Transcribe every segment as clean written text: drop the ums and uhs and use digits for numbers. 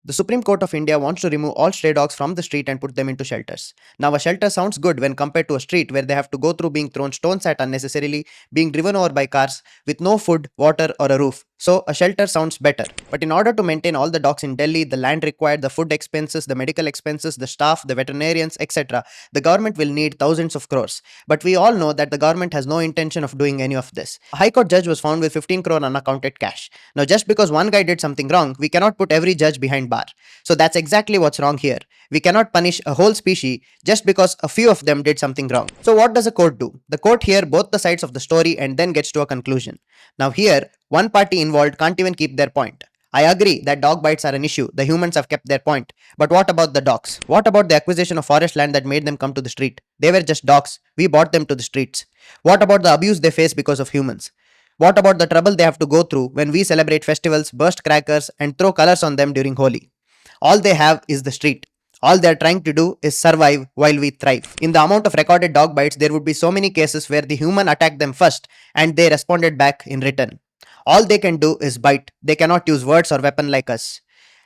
The Supreme Court of India wants to remove all stray dogs from the street and put them into shelters. Now, a shelter sounds good when compared to a street where they have to go through being thrown stones at unnecessarily, being driven over by cars, with no food, water, or a roof. So, a shelter sounds better. But in order to maintain all the dogs in Delhi, the land required, the food expenses, the medical expenses, the staff, the veterinarians, etc., the government will need thousands of crores. But we all know that the government has no intention of doing any of this. A High Court judge was found with 15 crore unaccounted cash. Now, just because one guy did something wrong, we cannot put every judge behind bar. So that's exactly what's wrong here. We cannot punish a whole species just because a few of them did something wrong. So what does a court do? The court hears both the sides of the story and then gets to a conclusion. Now here, one party involved can't even keep their point. I agree that dog bites are an issue. The humans have kept their point. But what about the dogs? What about the acquisition of forest land that made them come to the street? They were just dogs. We brought them to the streets. What about the abuse they face because of humans? What about the trouble they have to go through when we celebrate festivals, burst crackers, and throw colors on them during Holi? All they have is the street. All they are trying to do is survive while we thrive. In the amount of recorded dog bites, there would be so many cases where the human attacked them first and they responded back in return. All they can do is bite. They cannot use words or weapon like us.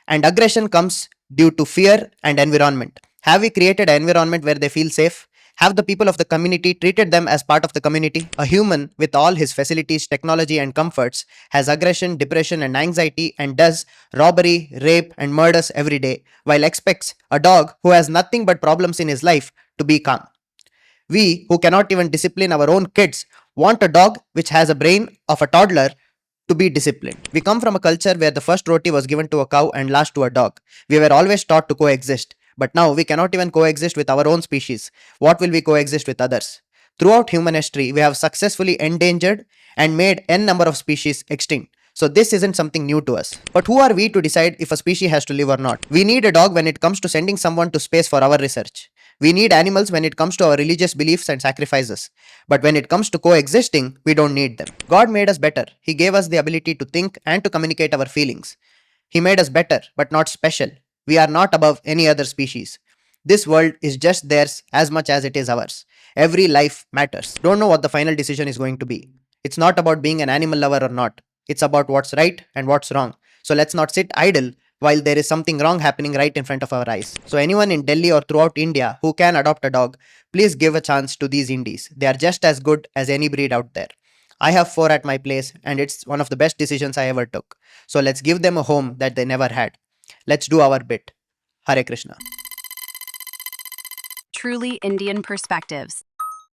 And aggression comes due to fear and environment. Have we created an environment where they feel safe? Have the people of the community treated them as part of the community? A human with all his facilities, technology, and comforts has aggression, depression, and anxiety and does robbery, rape, and murders every day, while expects a dog who has nothing but problems in his life to be calm. We, who cannot even discipline our own kids, want a dog which has a brain of a toddler to be disciplined. We come from a culture where the first roti was given to a cow and last to a dog. We were always taught to coexist. But now we cannot even coexist with our own species. What will we coexist with others? Throughout human history, we have successfully endangered and made n number of species extinct. So this isn't something new to us. But who are we to decide if a species has to live or not? We need a dog when it comes to sending someone to space for our research. We need animals when it comes to our religious beliefs and sacrifices. But when it comes to coexisting, we don't need them. God made us better. He gave us the ability to think and to communicate our feelings. He made us better, but not special. We are not above any other species. This world is just theirs as much as it is ours. Every life matters. Don't know what the final decision is going to be. It's not about being an animal lover or not. It's about what's right and what's wrong. So let's not sit idle while there is something wrong happening right in front of our eyes. So anyone in Delhi or throughout India who can adopt a dog, please give a chance to these indies. They are just as good as any breed out there. I have 4 at my place and it's one of the best decisions I ever took. So let's give them a home that they never had. Let's do our bit. Hare Krishna. Truly Indian perspectives.